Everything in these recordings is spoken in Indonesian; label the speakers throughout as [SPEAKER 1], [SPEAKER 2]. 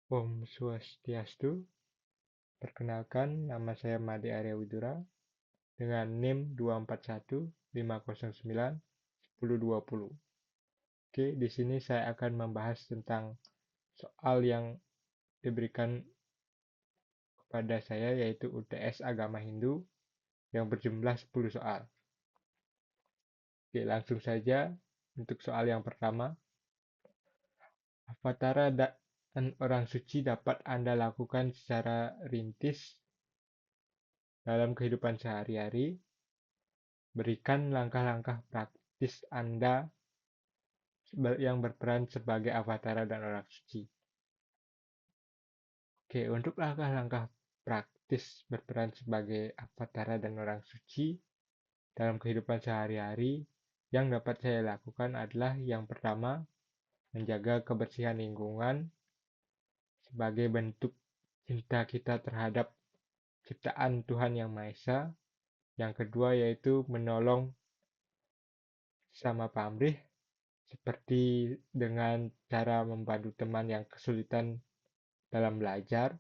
[SPEAKER 1] Om Swastiastu. Perkenalkan, nama saya Made Arya Widura dengan NIM 24150910020. Oke, di sini saya akan membahas tentang soal yang diberikan kepada saya, yaitu UTS Agama Hindu yang berjumlah 10 soal. Oke, langsung saja untuk soal yang pertama. Avatara dan orang suci dapat Anda lakukan secara rintis dalam kehidupan sehari-hari. Berikan langkah-langkah praktis Anda yang berperan sebagai avatara dan orang suci. Oke, untuk langkah-langkah praktis berperan sebagai avatara dan orang suci dalam kehidupan sehari-hari yang dapat saya lakukan adalah yang pertama, menjaga kebersihan lingkungan sebagai bentuk cinta kita terhadap ciptaan Tuhan Yang Maha Esa. Yang kedua yaitu menolong sesama pamrih, seperti dengan cara membantu teman yang kesulitan dalam belajar.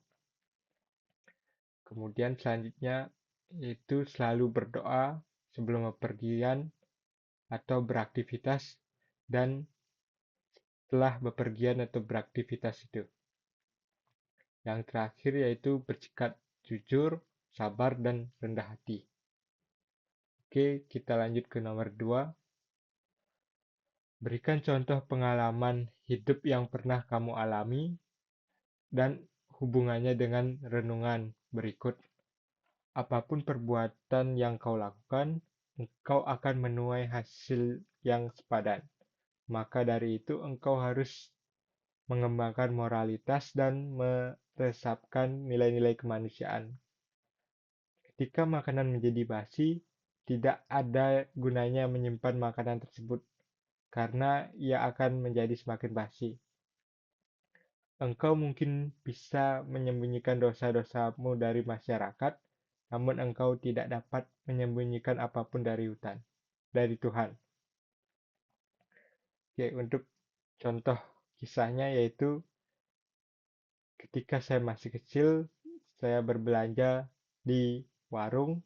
[SPEAKER 1] Kemudian selanjutnya yaitu selalu berdoa sebelum bepergian atau beraktivitas dan setelah bepergian atau beraktivitas itu. Yang terakhir yaitu bersikap jujur, sabar, dan rendah hati. Oke, kita lanjut ke nomor 2. Berikan contoh pengalaman hidup yang pernah kamu alami dan hubungannya dengan renungan berikut. Apapun perbuatan yang kau lakukan, engkau akan menuai hasil yang sepadan. Maka dari itu engkau harus mengembangkan moralitas dan meresapkan nilai-nilai kemanusiaan. Ketika makanan menjadi basi, tidak ada gunanya menyimpan makanan tersebut, karena ia akan menjadi semakin basi. Engkau mungkin bisa menyembunyikan dosa-dosamu dari masyarakat, namun engkau tidak dapat menyembunyikan apapun dari Tuhan. Oke, untuk contoh kisahnya yaitu ketika saya masih kecil, saya berbelanja di warung.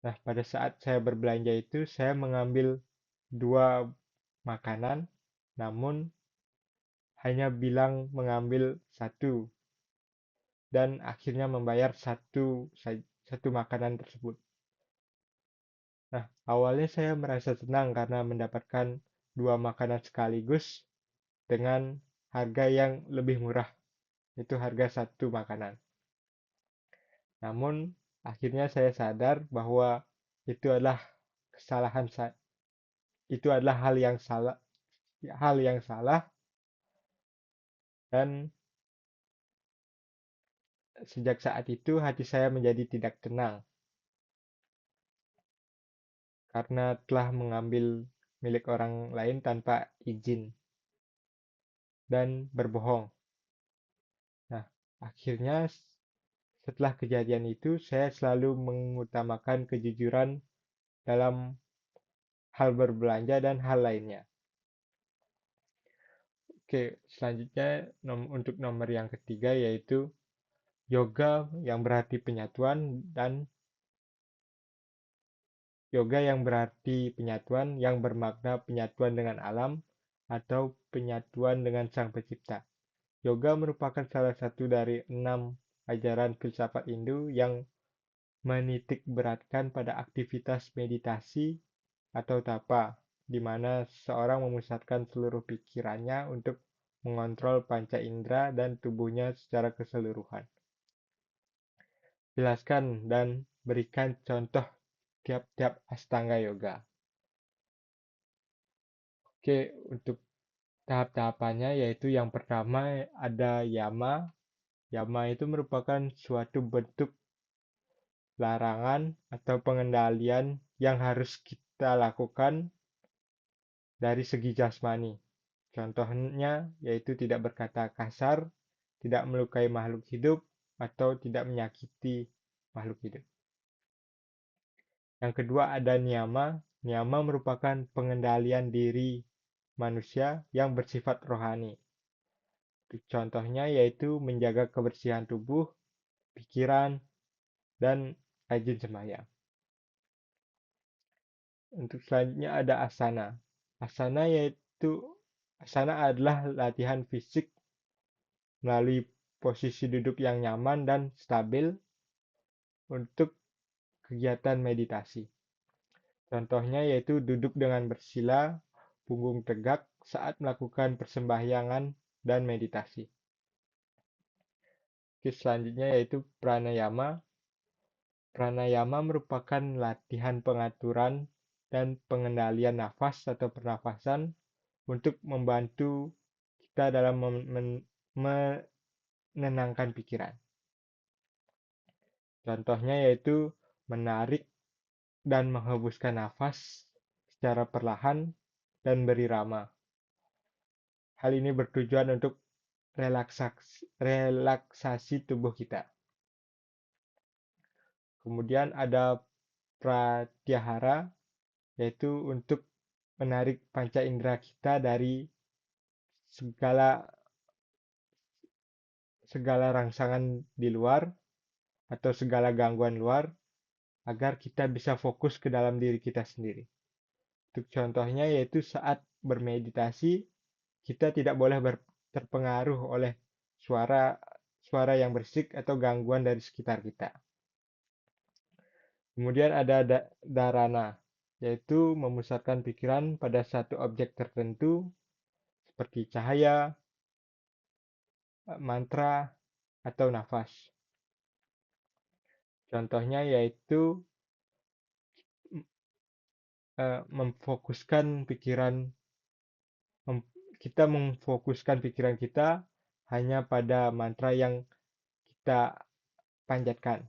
[SPEAKER 1] Nah, pada saat saya berbelanja itu, saya mengambil 2 makanan, namun hanya bilang mengambil 1, dan akhirnya membayar satu makanan tersebut. Nah, awalnya saya merasa senang karena mendapatkan 2 makanan sekaligus dengan harga yang lebih murah, itu harga 1 makanan. Namun, akhirnya saya sadar bahwa itu adalah kesalahan itu adalah hal yang salah, dan sejak saat itu hati saya menjadi tidak tenang karena telah mengambil milik orang lain tanpa izin dan berbohong. Nah, akhirnya setelah kejadian itu saya selalu mengutamakan kejujuran dalam hal berbelanja dan hal lainnya. Oke, selanjutnya untuk nomor yang ketiga yaitu yoga yang berarti penyatuan yang bermakna penyatuan dengan alam atau penyatuan dengan Sang Pencipta. Yoga merupakan salah satu dari 6 ajaran filsafat Hindu yang menitik beratkan pada aktivitas meditasi atau tapa, di mana seseorang memusatkan seluruh pikirannya untuk mengontrol panca indera dan tubuhnya secara keseluruhan. Jelaskan dan berikan contoh tiap-tiap Astanga Yoga. Oke, untuk tahap-tahapannya yaitu yang pertama ada yama. Yama itu merupakan suatu bentuk larangan atau pengendalian yang harus kita lakukan dari segi jasmani. Contohnya yaitu tidak berkata kasar, tidak melukai makhluk hidup, atau tidak menyakiti makhluk hidup. Yang kedua ada niyama. Niyama merupakan pengendalian diri manusia yang bersifat rohani. Contohnya yaitu menjaga kebersihan tubuh, pikiran, dan rajin sembahyang. Untuk selanjutnya ada asana. Asana adalah latihan fisik melalui posisi duduk yang nyaman dan stabil untuk kegiatan meditasi. Contohnya yaitu duduk dengan bersila, punggung tegak saat melakukan persembahyangan dan meditasi. Selanjutnya yaitu pranayama. Pranayama merupakan latihan pengaturan dan pengendalian nafas atau pernafasan untuk membantu kita dalam menenangkan pikiran. Contohnya yaitu menarik dan menghembuskan nafas secara perlahan dan berirama. Hal ini bertujuan untuk relaksasi tubuh kita. Kemudian ada pratyahara, yaitu untuk menarik panca indera kita dari segala rangsangan di luar atau segala gangguan luar agar kita bisa fokus ke dalam diri kita sendiri. Untuk contohnya yaitu saat bermeditasi kita tidak boleh terpengaruh oleh suara yang berisik atau gangguan dari sekitar kita. Kemudian ada dharana, yaitu memusatkan pikiran pada satu objek tertentu seperti cahaya, mantra, atau nafas. Contohnya yaitu kita memfokuskan pikiran kita hanya pada mantra yang kita panjatkan,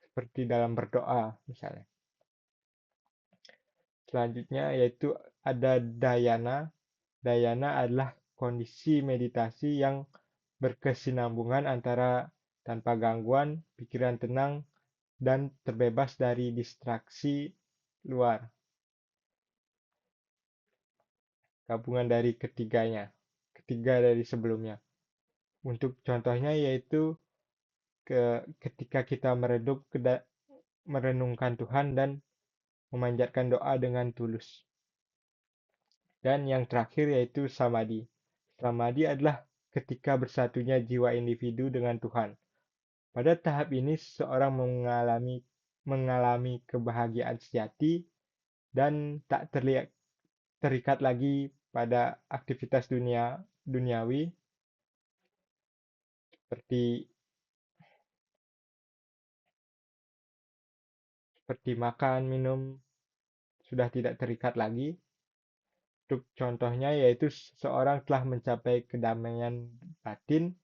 [SPEAKER 1] seperti dalam berdoa misalnya. Selanjutnya yaitu ada dhyana. Dhyana adalah kondisi meditasi yang berkesinambungan antara tanpa gangguan, pikiran tenang, dan terbebas dari distraksi luar. Gabungan dari ketiga dari sebelumnya. Untuk contohnya yaitu ketika kita merenungkan Tuhan dan memanjatkan doa dengan tulus. Dan yang terakhir yaitu samadhi. Samadhi adalah ketika bersatunya jiwa individu dengan Tuhan. Pada tahap ini seseorang mengalami kebahagiaan sejati dan tak terikat lagi pada aktivitas duniawi seperti makan, minum, sudah tidak terikat lagi. Untuk contohnya yaitu seseorang telah mencapai kedamaian batin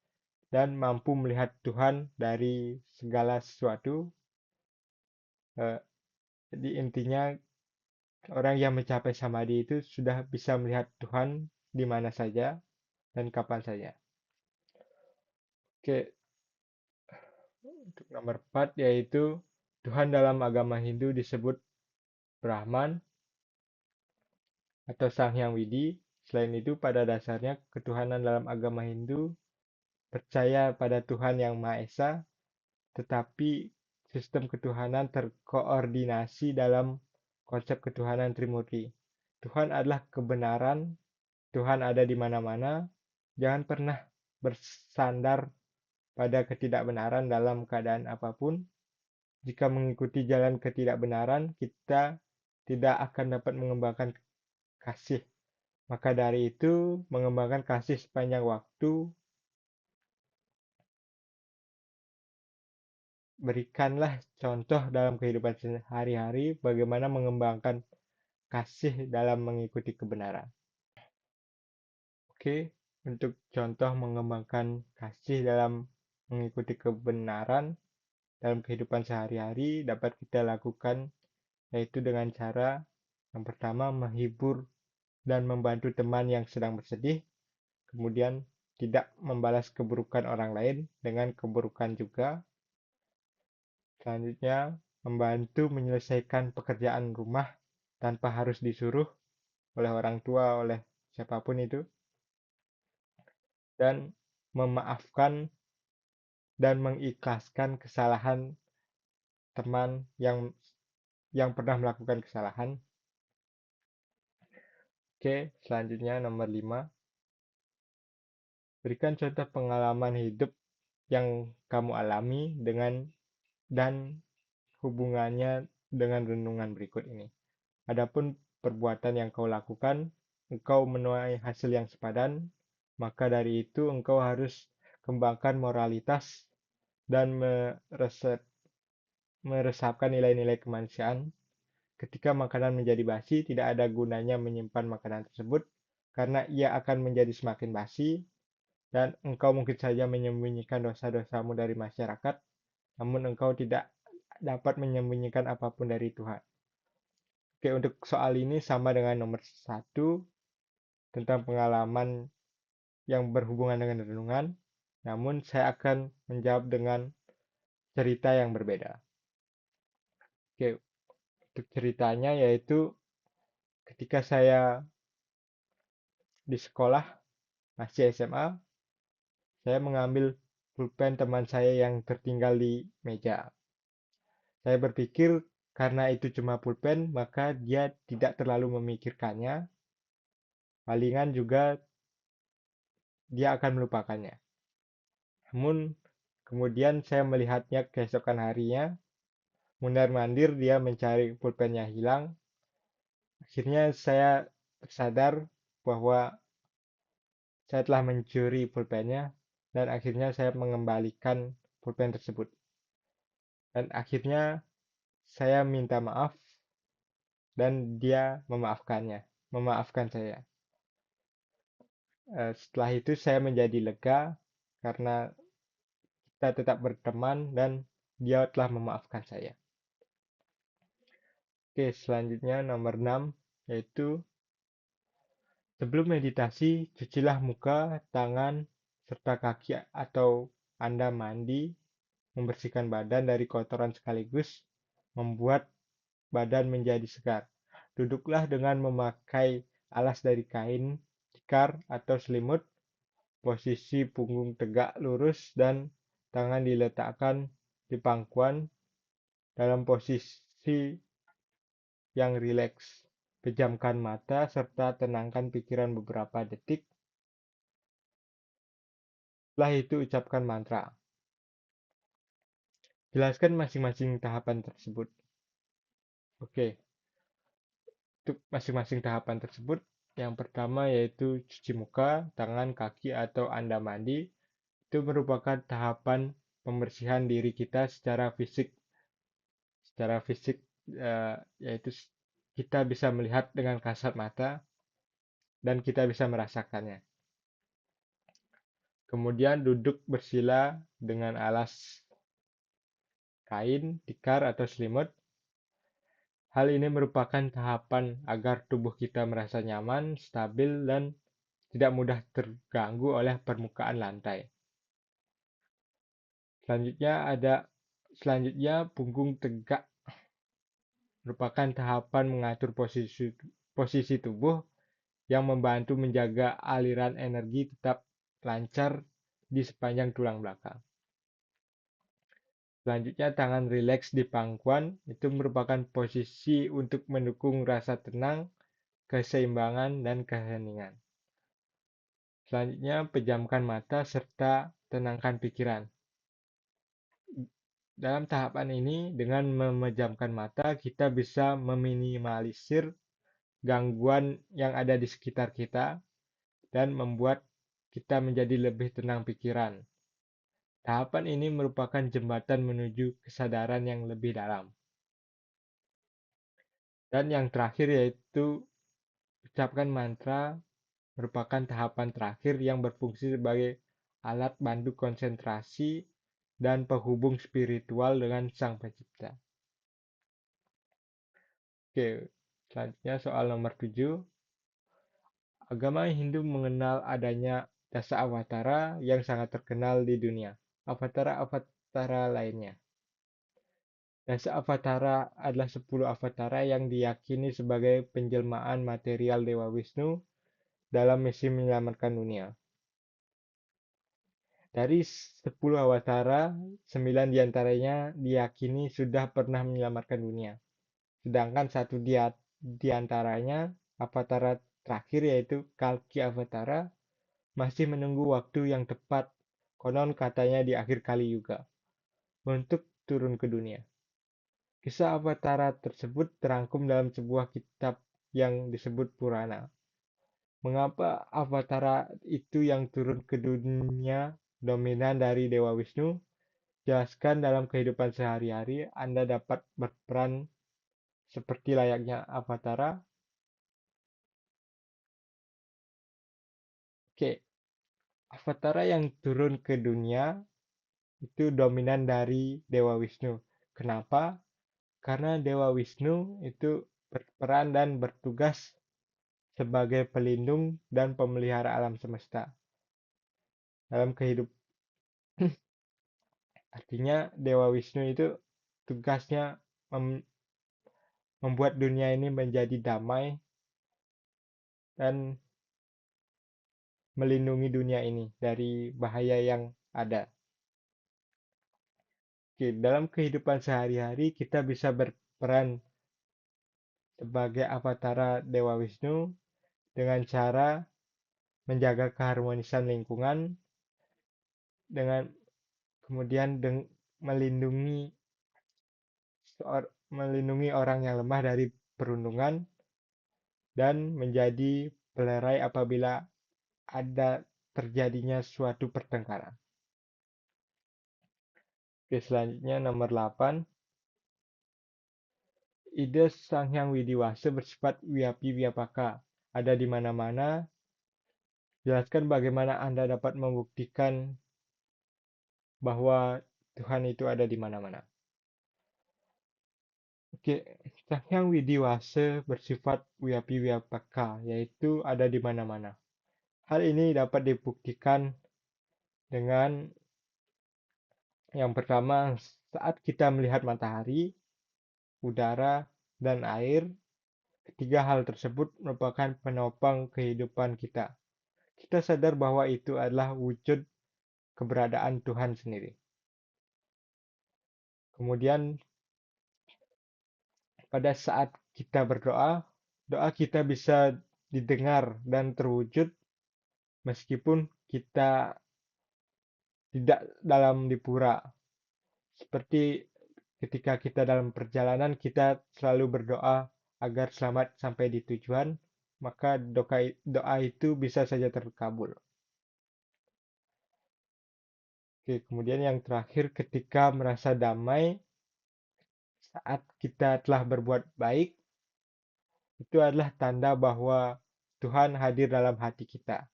[SPEAKER 1] dan mampu melihat Tuhan dari segala sesuatu. Jadi intinya orang yang mencapai samadhi itu sudah bisa melihat Tuhan di mana saja dan kapan saja. Oke, untuk nomor 4 yaitu Tuhan dalam agama Hindu disebut Brahman atau Sang Hyang Widi. Selain itu, pada dasarnya ketuhanan dalam agama Hindu percaya pada Tuhan yang Maha Esa, tetapi sistem ketuhanan terkoordinasi dalam konsep ketuhanan Trimurti. Tuhan adalah kebenaran, Tuhan ada di mana-mana, jangan pernah bersandar pada ketidakbenaran dalam keadaan apapun. Jika mengikuti jalan ketidakbenaran, kita tidak akan dapat mengembangkan kasih. Maka dari itu, mengembangkan kasih sepanjang waktu, berikanlah contoh dalam kehidupan sehari-hari bagaimana mengembangkan kasih dalam mengikuti kebenaran. Oke, untuk contoh mengembangkan kasih dalam mengikuti kebenaran dalam kehidupan sehari-hari dapat kita lakukan yaitu dengan cara yang pertama menghibur dan membantu teman yang sedang bersedih, kemudian tidak membalas keburukan orang lain dengan keburukan juga. Selanjutnya, membantu menyelesaikan pekerjaan rumah tanpa harus disuruh oleh orang tua, oleh siapapun itu. dan memaafkan dan mengikhlaskan kesalahan teman yang pernah melakukan kesalahan. Oke, selanjutnya nomor 5. Berikan contoh pengalaman hidup yang kamu alami dan hubungannya dengan renungan berikut ini. Adapun perbuatan yang kau lakukan, engkau menuai hasil yang sepadan, maka dari itu engkau harus kembangkan moralitas dan meresapkan nilai-nilai kemanusiaan. Ketika makanan menjadi basi, tidak ada gunanya menyimpan makanan tersebut karena ia akan menjadi semakin basi dan engkau mungkin saja menyembunyikan dosa-dosamu dari masyarakat, namun engkau tidak dapat menyembunyikan apapun dari Tuhan. Oke, untuk soal ini sama dengan nomor 1 tentang pengalaman yang berhubungan dengan renungan, namun saya akan menjawab dengan cerita yang berbeda. Oke, untuk ceritanya yaitu ketika saya di sekolah, masih SMA, saya mengambil pulpen teman saya yang tertinggal di meja. Saya berpikir karena itu cuma pulpen, maka dia tidak terlalu memikirkannya. Palingan juga dia akan melupakannya. Namun kemudian saya melihatnya keesokan harinya, mundar-mandir dia mencari pulpennya hilang. Akhirnya saya tersadar bahwa saya telah mencuri pulpennya dan akhirnya saya mengembalikan pulpen tersebut. Dan akhirnya saya minta maaf dan dia memaafkan saya. Setelah itu saya menjadi lega karena kita tetap berteman dan dia telah memaafkan saya. Oke, selanjutnya nomor 6 yaitu sebelum meditasi cucilah muka, tangan, serta kaki atau Anda mandi, membersihkan badan dari kotoran sekaligus membuat badan menjadi segar. Duduklah dengan memakai alas dari kain, tikar, atau selimut. Posisi punggung tegak lurus dan tangan diletakkan di pangkuan dalam posisi yang rileks. Pejamkan mata serta tenangkan pikiran beberapa detik. Setelah itu ucapkan mantra. Jelaskan masing-masing tahapan tersebut. Oke, untuk masing-masing tahapan tersebut, yang pertama yaitu cuci muka, tangan, kaki, atau Anda mandi. Itu merupakan tahapan pembersihan diri kita secara fisik. Secara fisik, yaitu kita bisa melihat dengan kasat mata dan kita bisa merasakannya. Kemudian duduk bersila dengan alas kain, tikar, atau selimut. Hal ini merupakan tahapan agar tubuh kita merasa nyaman, stabil, dan tidak mudah terganggu oleh permukaan lantai. Selanjutnya punggung tegak merupakan tahapan mengatur posisi tubuh yang membantu menjaga aliran energi tetap lancar di sepanjang tulang belakang. Selanjutnya, tangan rileks di pangkuan itu merupakan posisi untuk mendukung rasa tenang, keseimbangan, dan keheningan. Selanjutnya, pejamkan mata serta tenangkan pikiran. Dalam tahapan ini, dengan memejamkan mata, kita bisa meminimalisir gangguan yang ada di sekitar kita dan membuat kita menjadi lebih tenang pikiran. Tahapan ini merupakan jembatan menuju kesadaran yang lebih dalam. Dan yang terakhir yaitu ucapkan mantra merupakan tahapan terakhir yang berfungsi sebagai alat bantu konsentrasi dan penghubung spiritual dengan Sang Pencipta. Oke, selanjutnya soal nomor 7. Agama Hindu mengenal adanya Dasa Avatara yang sangat terkenal di dunia. Avatara lainnya. Dasa Avatara adalah 10 avatara yang diyakini sebagai penjelmaan material Dewa Wisnu dalam misi menyelamatkan dunia. Dari 10 awatara, 9 diantaranya diyakini sudah pernah menyelamatkan dunia. Sedangkan satu diantaranya, Avatara terakhir yaitu Kalki Avatara, masih menunggu waktu yang tepat, konon katanya di akhir kali juga, untuk turun ke dunia. Kisah Avatara tersebut terangkum dalam sebuah kitab yang disebut Purana. Mengapa Avatara itu yang turun ke dunia dominan dari Dewa Wisnu? Jelaskan dalam kehidupan sehari-hari, Anda dapat berperan seperti layaknya Avatara. Oke, Avatara yang turun ke dunia itu dominan dari Dewa Wisnu. Kenapa? Karena Dewa Wisnu itu berperan dan bertugas sebagai pelindung dan pemelihara alam semesta. Dalam kehidupan, artinya Dewa Wisnu itu tugasnya membuat dunia ini menjadi damai dan melindungi dunia ini dari bahaya yang ada. Oke, dalam kehidupan sehari-hari kita bisa berperan sebagai avatara Dewa Wisnu dengan cara menjaga keharmonisan lingkungan, dengan kemudian melindungi melindungi orang yang lemah dari perundungan, dan menjadi pelerai apabila ada terjadinya suatu pertengkaran. Oke, selanjutnya nomor 8. Ide Sang Hyang Widiwasa bersifat wiapi wiapaka, ada di mana-mana. Jelaskan bagaimana Anda dapat membuktikan bahwa Tuhan itu ada di mana-mana. Oke, Sang Hyang Widiwasa bersifat wiapi wiapaka, yaitu ada di mana-mana. Hal ini dapat dibuktikan dengan yang pertama, saat kita melihat matahari, udara, dan air. Ketiga hal tersebut merupakan penopang kehidupan kita. Kita sadar bahwa itu adalah wujud keberadaan Tuhan sendiri. Kemudian pada saat kita berdoa, doa kita bisa didengar dan terwujud meskipun kita tidak dalam dipura. Seperti ketika kita dalam perjalanan, kita selalu berdoa agar selamat sampai di tujuan, maka doa itu bisa saja terkabul. Oke, kemudian yang terakhir, ketika merasa damai saat kita telah berbuat baik, itu adalah tanda bahwa Tuhan hadir dalam hati kita.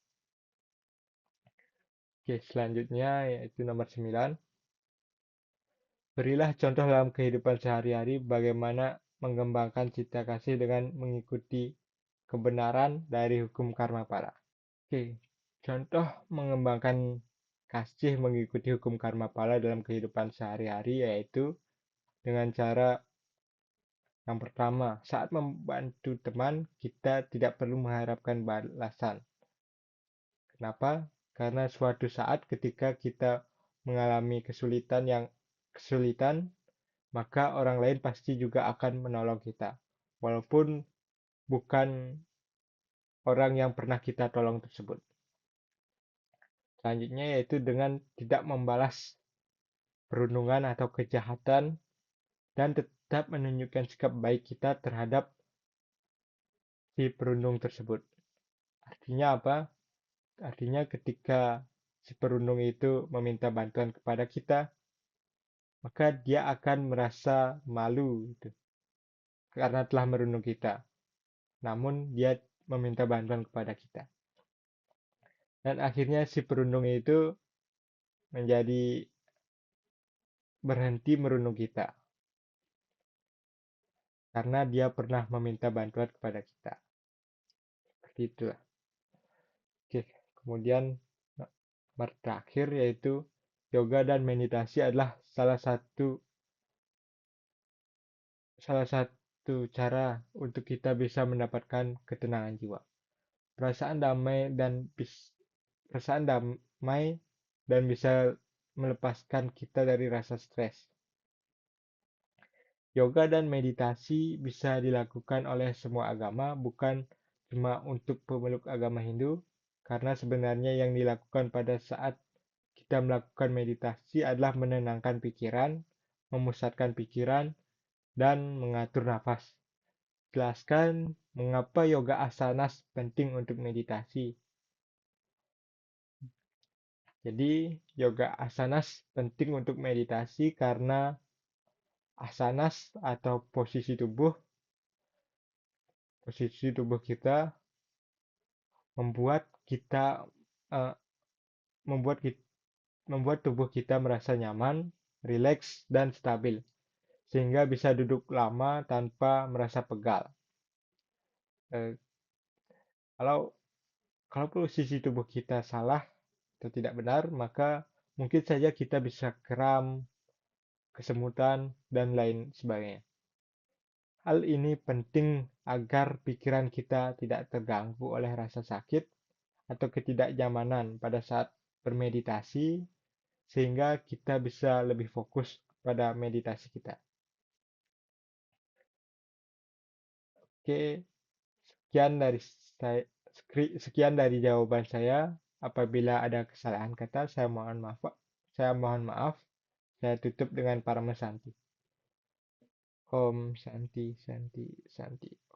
[SPEAKER 1] Oke, selanjutnya yaitu nomor 9. Berilah contoh dalam kehidupan sehari-hari bagaimana mengembangkan cita kasih dengan mengikuti kebenaran dari hukum karma pala. Oke, contoh mengembangkan kasih mengikuti hukum karma pala dalam kehidupan sehari-hari yaitu dengan cara yang pertama, saat membantu teman, kita tidak perlu mengharapkan balasan. Kenapa? Karena suatu saat ketika kita mengalami kesulitan, maka orang lain pasti juga akan menolong kita. Walaupun bukan orang yang pernah kita tolong tersebut. Selanjutnya yaitu dengan tidak membalas perundungan atau kejahatan dan tetap menunjukkan sikap baik kita terhadap si perundung tersebut. Artinya apa? Artinya ketika si perundung itu meminta bantuan kepada kita, maka dia akan merasa malu gitu, karena telah merundung kita. Namun dia meminta bantuan kepada kita. Dan akhirnya si perundung itu menjadi berhenti merundung kita. Karena dia pernah meminta bantuan kepada kita. Seperti itulah. Oke, kemudian nomor terakhir yaitu yoga dan meditasi adalah salah satu cara untuk kita bisa mendapatkan ketenangan jiwa. Perasaan damai dan bisa melepaskan kita dari rasa stres. Yoga dan meditasi bisa dilakukan oleh semua agama, bukan cuma untuk pemeluk agama Hindu, karena sebenarnya yang dilakukan pada saat kita melakukan meditasi adalah menenangkan pikiran, memusatkan pikiran, dan mengatur nafas. Jelaskan mengapa yoga asanas penting untuk meditasi. Jadi, yoga asanas penting untuk meditasi karena asanas atau posisi tubuh kita membuat kita eh, membuat kita, membuat tubuh kita merasa nyaman, rileks, dan stabil, sehingga bisa duduk lama tanpa merasa pegal. Eh, kalau kalau posisi tubuh kita salah atau tidak benar, maka mungkin saja kita bisa kram, kesemutan, dan lain sebagainya. Hal ini penting agar pikiran kita tidak terganggu oleh rasa sakit atau ketidaknyamanan pada saat bermeditasi, sehingga kita bisa lebih fokus pada meditasi kita. Oke, sekian dari jawaban saya. Apabila ada kesalahan kata, saya mohon maaf. Saya mohon maaf. Saya tutup dengan Parama Santi. Om Santi Santi Santi.